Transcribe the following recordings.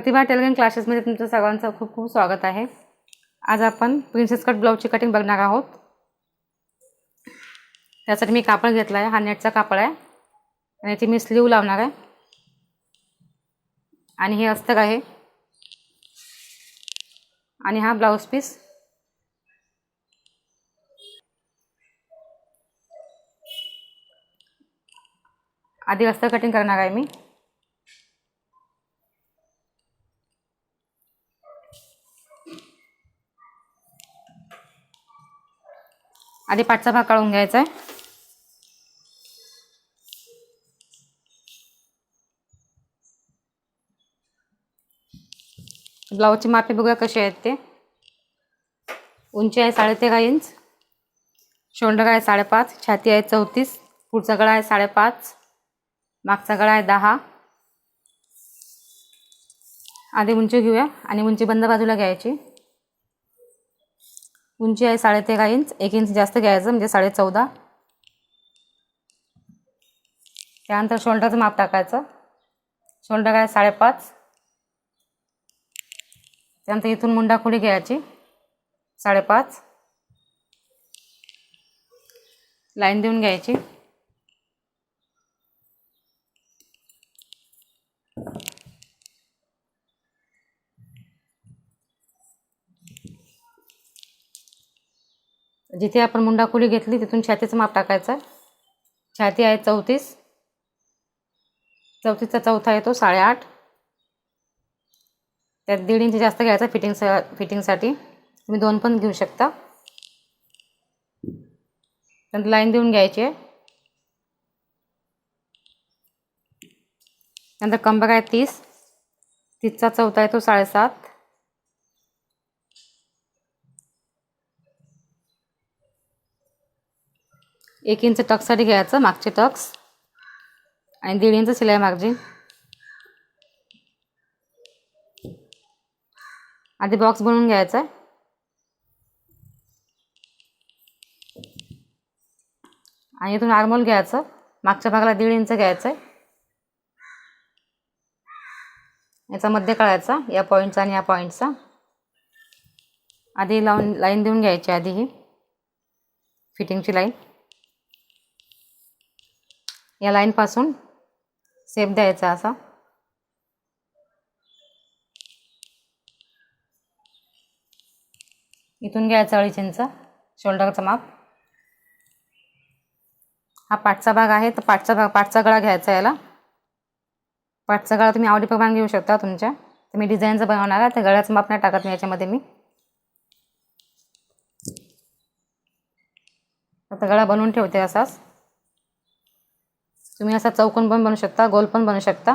प्रतिभा tailoring क्लासेसमध्ये तुमचं सर्वांचं खूप खूप स्वागत आहे। आज आपण प्रिन्सेस कट ब्लाउजची कटिंग बघणार आहोत। त्यासाठी मी कापड घेतला आहे, हा नेटचा कापड आहे आणि याची मी स्लीव लावणार आहे आणि हे अस्तर आहे आणि हा ब्लाउज पीस। आधी अस्तर कटिंग करणार आहे मी। आधी पाठचा भाग काढून घ्यायचा आहे। ब्लाउजची मापे बघूया कशी आहेत ते। उंची आहे 13.5 इंच, शोल्डर आहे 5.5, छाती आहे 34, पुढचा गळा आहे 5.5, मागचा गळा आहे 10। आधी उंची घेऊया आणि उंची बंद बाजूला घ्यायची। उंची आहे 13.5 इंच, 1 इंच जास्त घ्यायचं म्हणजे 14.5। त्यानंतर शोल्डरचं माप टाकायचं। शोल्डर आहे 5.5, त्यानंतर इथून मुंडा खोली घ्यायची 5.5, लाईन देऊन घ्यायची। जिथे आपण मुंडा खोली घेतली तिथून छातीचं माप टाकायचं। छाती आहे 34, 34चा चौथा येतो 8.5, त्यात 1.5 इंच जास्त घ्यायचा फिटिंगसाठी। तुम्ही 2 पण घेऊ शकता। नंतर लाईन देऊन घ्यायची आहे। नंतर कंबर आहे 30, 30चा चौथा येतो 7.5, एक इंच टक्ससाठी घ्यायचं, मागचे टक्स आणि 1.5 इंच शिलाई मार्जिन। आधी बॉक्स बनवून घ्यायचा आहे आणि इथून आर्महोल घ्यायचं, मागच्या भागाला 1.5 इंच घ्यायचं आहे। याचा मध्य काढायचा, या पॉईंटचा आणि या पॉईंटचा। आधी लाईन देऊन घ्यायची, आधी ही फिटिंगची लाईन। या लाईन पासून शेप द्यायचा असा। इथून घ्यायचा 2.5 इंच शोल्डरचं माप। हा पाठचा भाग आहे तर पाठचा गळा घ्यायचा याला। पाठचा गळा तुम्ही आवडीप्रमाणे घेऊ शकता तुमच्या। तर मी डिझाईनचं बनवणार आहे, तर गळ्याचं माप नाही टाकत मी याच्यामध्ये। मी आता गळा बनवून ठेवते असाच। तुम्ही असा चौकोन पण बनवू शकता, गोल पण बनवू शकता।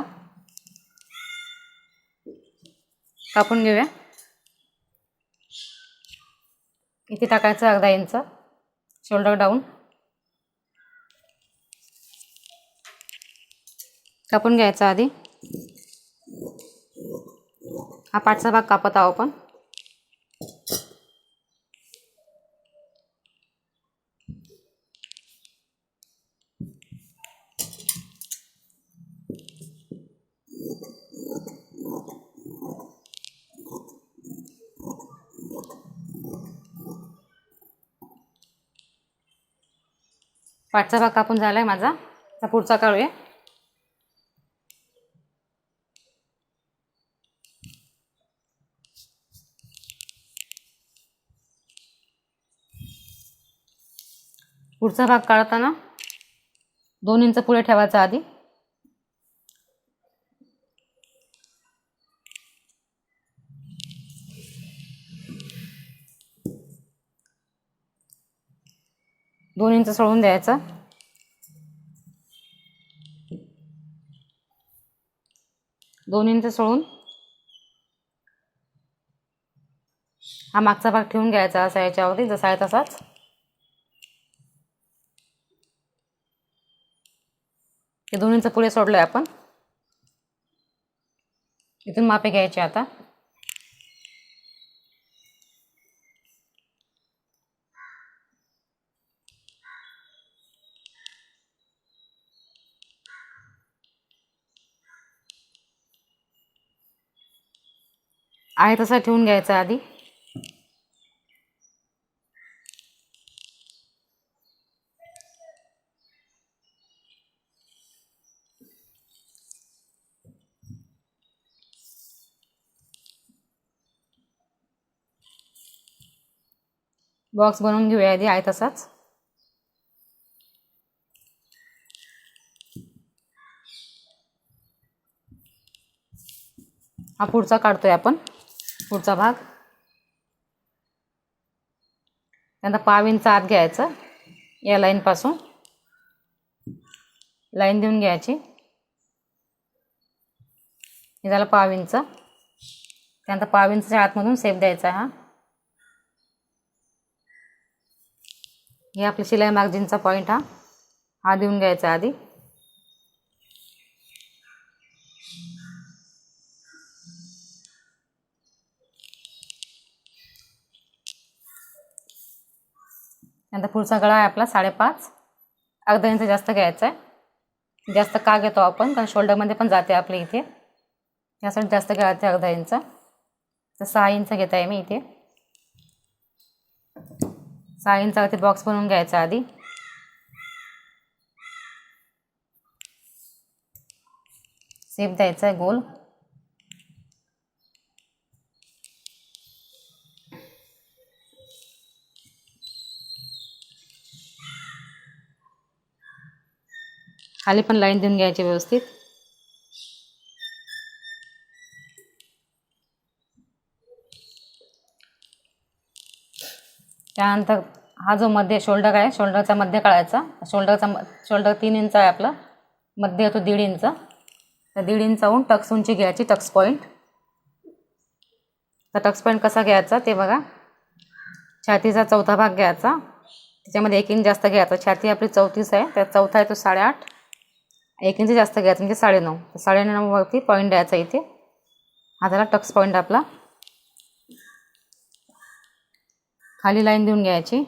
कापून घेऊया। इथे टाकायचं 1/2 इंच शोल्डर डाऊन। कापून घ्यायचा आधी। हा पाठचा भाग कापत आहोत आपण। पाठचा भाग कापून झालाय माझा। आता पुढचा काढूया। पुढचा भाग काढताना 2 इंच पुढे ठेवायचा आधी। दोन इंच सोडून द्यायचा। दोन इंच सोडून हा मागचा भाग ठेवून घ्यायचा असा याच्यावरती, जसा आहे तसाच। हे 2 इंच पुढे सोडलंय आपण। इथून मापे घ्यायचे आता। आहे तसा ठेवून घ्यायचा आधी. बॉक्स बनवून घेऊया आधी आहे तसाच. हा पुढचा काढतोय आपण, पुढचा भाग. त्यानंतर पाव इंच आत घ्यायचं, या लाईनपासून लाईन देऊन घ्यायची. हे झालं पाव इंच. त्यानंतर पाव इंचच्या आतमधून सेप द्यायचा. हे आपली शिलाई मार्जिनचा पॉईंट हा देऊन घ्यायचा आधी. नंतर पुढचा गळा आहे आपला 5.5, अर्धा इंच जास्त घ्यायचा आहे. जास्त का घेतो आपण, कारण शोल्डरमध्ये पण जाते आपल्या इथे, त्यासाठी जास्त घ्यायचं अर्धा इंच. तर 6 इंच घेत आहे मी इथे. 6 इंचावरती बॉक्स बनवून घ्यायचा आधी. सेप द्यायचा आहे गोल. खाली पण लाईन देऊन घ्यायची व्यवस्थित. त्यानंतर हा जो मध्ये शोल्डर आहे, शोल्डरचा मध्ये काढायचा. शोल्डर 3 इंच आहे आपला, मध्ये येतो 1.5 इंच. तर 1.5 इंचाहून टक्स उंची घ्यायची, टक्स पॉईंट. तर टक्स पॉईंट कसा घ्यायचा ते बघा. छातीचा चौथा भाग घ्यायचा, त्याच्यामध्ये 1 इंच जास्त घ्यायचा. छाती आपली 34 आहे, त्यात चौथा आहे तो 8.5. 1 इंच जास्त घ्यायचं म्हणजे 9.5. तर 9.5 वरती पॉईंट द्यायचा इथे. हा झाला टक्स पॉईंट आपला. खाली लाईन देऊन घ्यायची.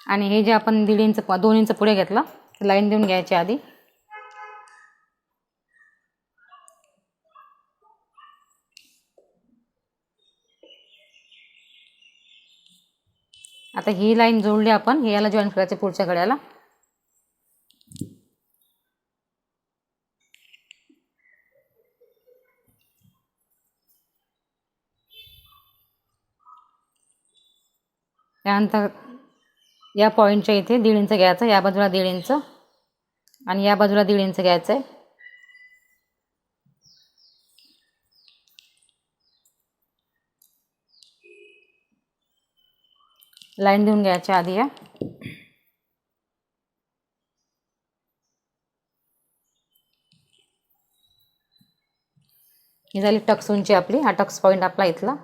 आणि हे जे आपण 1.5 इंच 2 इंच पुढे घेतलं, लाईन देऊन घ्यायची आधी. आता ही लाईन जोडली आपण, हे याला जॉईन करायचे पुढच्या गळ्याला. त्यानंतर या पॉईंटच्या इथे 1.5 इंच घ्यायचं, या बाजूला 1.5 इंच आणि या बाजूला 1.5 इंच घ्यायचं आहे. लाईन देऊन घ्यायच्या आधी या. ही झाली टक्स उंची आपली, हा टक्स पॉईंट आपला इथला.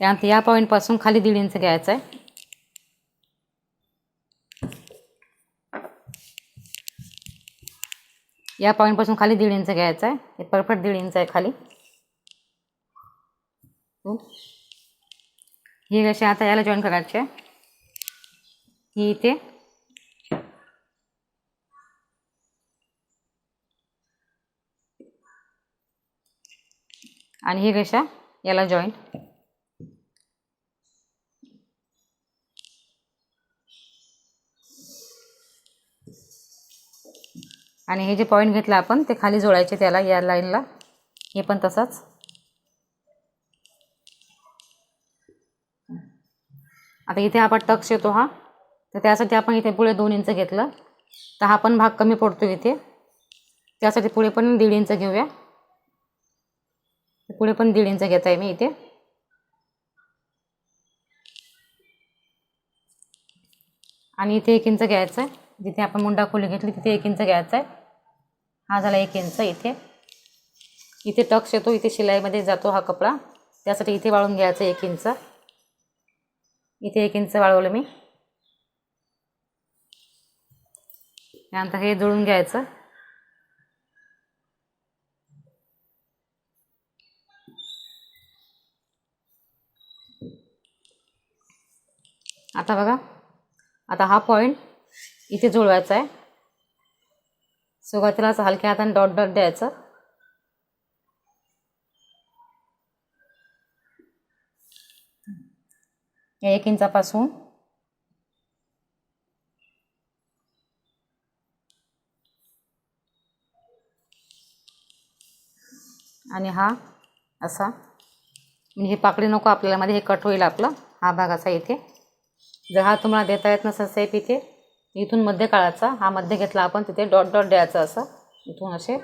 त्यानंतर या पॉईंटपासून खाली 1.5 इंच घ्यायचं आहे. या पॉईंटपासून खाली 1.5 इंच घ्यायचं आहे. हे परफेक्ट 1.5 इंच आहे खाली. ही कशी आता याला जॉईन करायचे आहे. ही इथे आणि ही रेषा याला जॉईंट. आणि हे जे पॉईंट घेतलं आपण ते खाली जोडायचे त्याला, या लाईनला. हे पण तसंच. आता इथे आपण टक्स येतो हा, तर त्यासाठी आपण इथे पुढे 2 इंच घेतलं, तर हा पण भाग कमी पडतो इथे. त्यासाठी पुढे पण 1.5 इंच घेऊया. पुढे पण 1.5 इंच घेत आहे मी इथे. आणि इथे 1 इंच घ्यायचं आहे. जिथे आपण मुंडा खोली घेतली तिथे 1 इंच घ्यायचं आहे. हा झाला 1 इंच इथे. इथे टक्स येतो, इथे शिलाईमध्ये जातो हा कपडा, त्यासाठी इथे वाळून घ्यायचं 1 इंच. इथे 1 इंच वाळवलं मी. त्यानंतर हे जुळून घ्यायचं. आता बघा, आता हा पॉईंट इथे जुळवायचं आहे. सुरुवातीला असं हलक्या हाताने डॉट डॉट द्यायचं. या 1 इंचापासून आणि हा असा, म्हणजे हे पाकळी नको आपल्याला, मध्ये हे कट होईल आपलं. हा भाग असा इथे. जर हा तुम्हाला देता येत नसेल सेप इथे, इथून मध्य काढायचा. हा मध्य घेतला आपण, तिथे डॉट डॉट द्यायचं असं इथून असे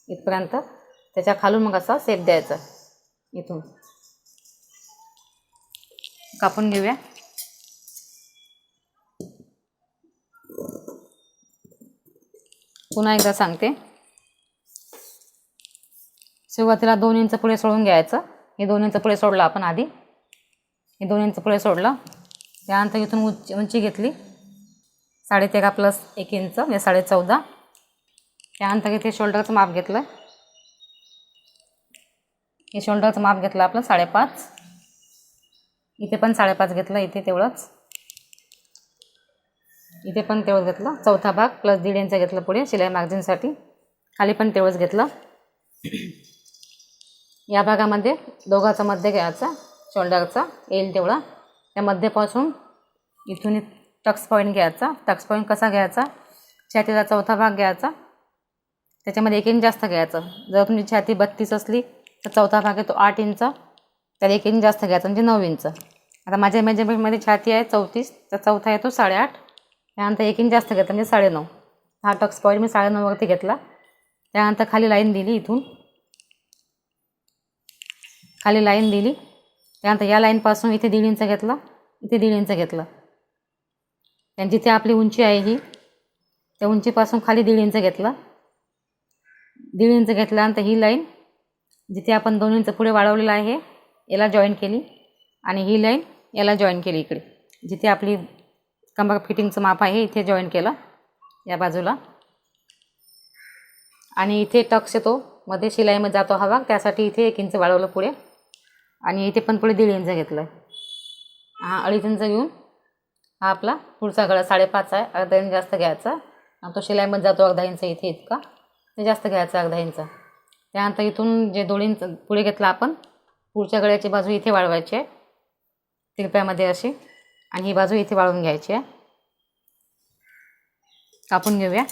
इथपर्यंत. त्याच्या खालून मग असा सेप द्यायचा इथून. कापून घेऊया. पुन्हा एकदा सांगते. सुरुवातीला 2 इंच पुढे सोडून घ्यायचं. हे 2 इंच पुढे सोडलं आपण आधी. हे 2 इंच पुढे सोडलं. त्यानंतर इथून उंची घेतली 13.5 प्लस 1 इंच म्हणजे 14.5. त्यानंतर इथे शोल्डरचं माप घेतलं. हे शोल्डरचं माप घेतलं आपलं 5.5. इथे पण 5.5 घेतलं. इथे तेवढंच. इथे पण तेवढंच घेतलं. चौथा भाग प्लस 1.5 इंच घेतलं पुढे शिलाई मार्जिनसाठी. खाली पण तेवढंच घेतलं. या भागामध्ये दोघाचा मध्य घ्यायचा, शोल्डरचा येईल तेवढा. त्या मध्यपासून इथून टक्स पॉईंट घ्यायचा. टक्स पॉईंट कसा घ्यायचा? छातीचा चौथा भाग घ्यायचा, त्याच्यामध्ये 1 इंच जास्त घ्यायचं. जर तुमची छाती 32 असली तर चौथा भाग आहे तो 8 इंच, त्याला 1 इंच जास्त घ्यायचा म्हणजे 9 इंच. आता माझ्या मेजरमेंटमध्ये छाती आहे 34, तर चौथा आहे तो 8.5. त्यानंतर 1 इंच जास्त घेतला म्हणजे 9.5. हा टक्स पॉईंट मी 9.5 वरती घेतला. त्यानंतर खाली लाईन दिली. इथून खाली लाईन दिली. त्यानंतर या लाईनपासून इथे 1.5 इंच घेतला, इथे 1.5 इंच घेतलं. आणि जिथे आपली उंची आहे ही, त्या उंचीपासून खाली 1.5 इंच घेतलं. 1.5 इंच घेतल्यानंतर ही लाईन जिथे आपण 2 इंच पुढे वाढवलेलं आहे याला जॉईन केली, आणि ही लाईन याला जॉईन केली. इकडे जिथे आपली कमर फिटिंगचं माप आहे इथे जॉईन केलं या बाजूला. आणि इथे टक्स येतो मध्ये शिलाईमध्ये जातो हा भाग, त्यासाठी इथे 1 इंच वाढवलं पुढे. आणि इथे पण पुढे 1.5 इंच घेतलं. हा 2.5 इंच घेऊन हा आपला पुढचा गळा 5.5 आहे. अर्धा इंच जास्त घ्यायचा. आणि तो शिलाईमध्ये जातो अर्धा इंच इथे इतका, ते जास्त घ्यायचा अर्धा इंच. त्यानंतर इथून जे 2 इंच पुढे घेतलं आपण, पुढच्या गळ्याची बाजू इथे वाढवायची आहे तिरप्यामध्ये अशी, आणि ही बाजू इथे वाढवून घ्यायची आहे. कापून घेऊया.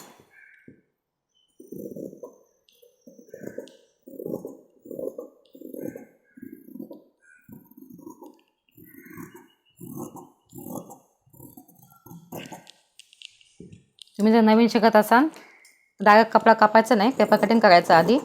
तुम्ही जर नवीन शिकत असाल डायरेक्ट कपडा कापायचा नाही, पेपर कटिंग करायचं आधी.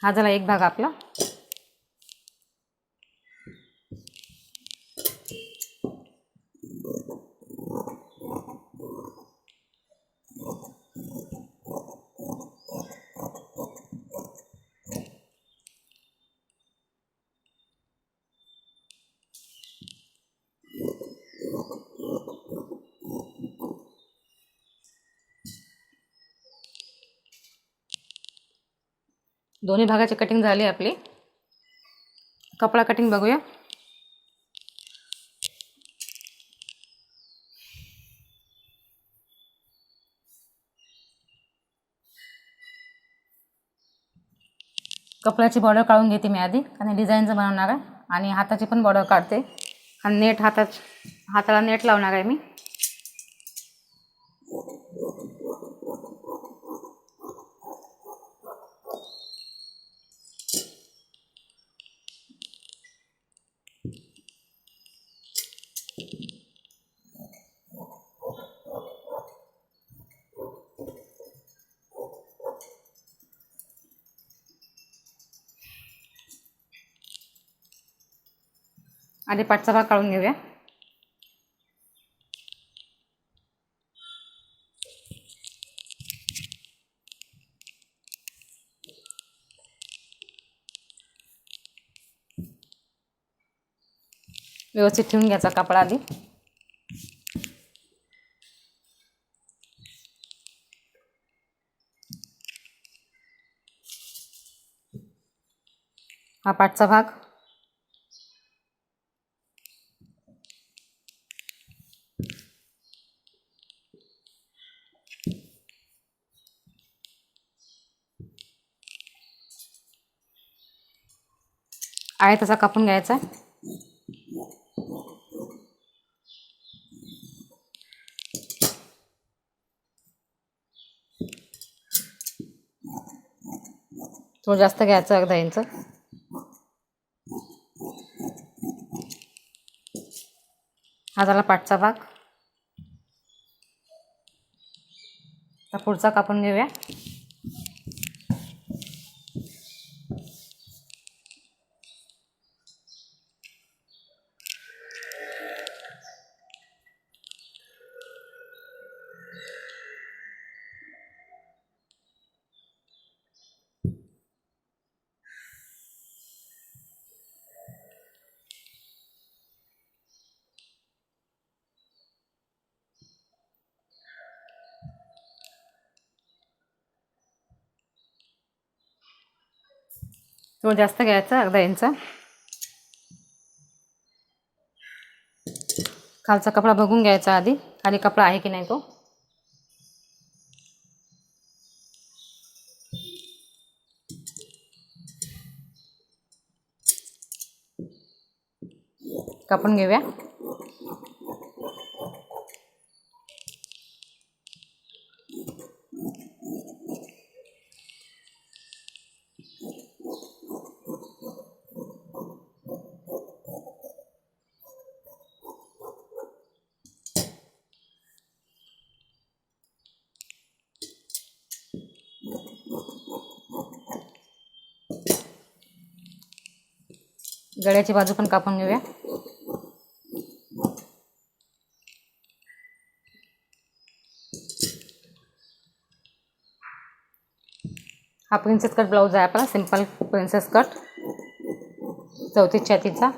हा झाला एक भाग आपला. दोन्ही भागाची कटिंग झाली आपली. कपडा कटिंग बघूया. कपड्याची बॉर्डर काढून घेते मी आधी, आणि डिझाईनचं बनवणार आहे. आणि हाताची पण बॉर्डर काढते, आणि नेट हाताला नेट लावणार आहे मी. आधी पाठचा भाग काढून घेऊया. व्यवस्थित ठेवून घ्यायचा कापड आधी. हा पाठचा भाग. आहे तसा कापून घ्यायचा. थोडं जास्त घ्यायचं, अर्धा इंच. हा झाला पाठचा भाग. आता पुढचा कापून घेऊया. थोडं जास्त घ्यायचं, अर्धा इंच. खालचा कपडा बघून घ्यायचा आधी, खाली कपडा आहे की नाही तो. कापून घेऊया. गळ्याची बाजू पण कापून घेऊया. हा प्रिन्सेस कट ब्लाऊज आहे आपला, सिंपल प्रिन्सेस कट, 34 छातीचा.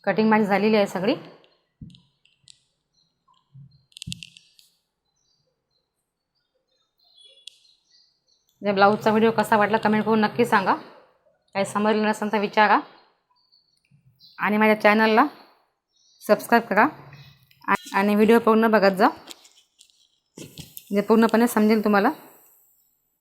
कटिंग माझी झालेली आहे सगळी. या ब्लाऊजचा व्हिडिओ कसा वाटला कमेंट करून नक्की सांगा. काही समजलं नसेल तर विचारा. आणि माझ्या चॅनलला सबस्क्राईब करा आणि व्हिडिओ पूर्ण बघत जा, म्हणजे पूर्णपणे समजेल तुम्हाला.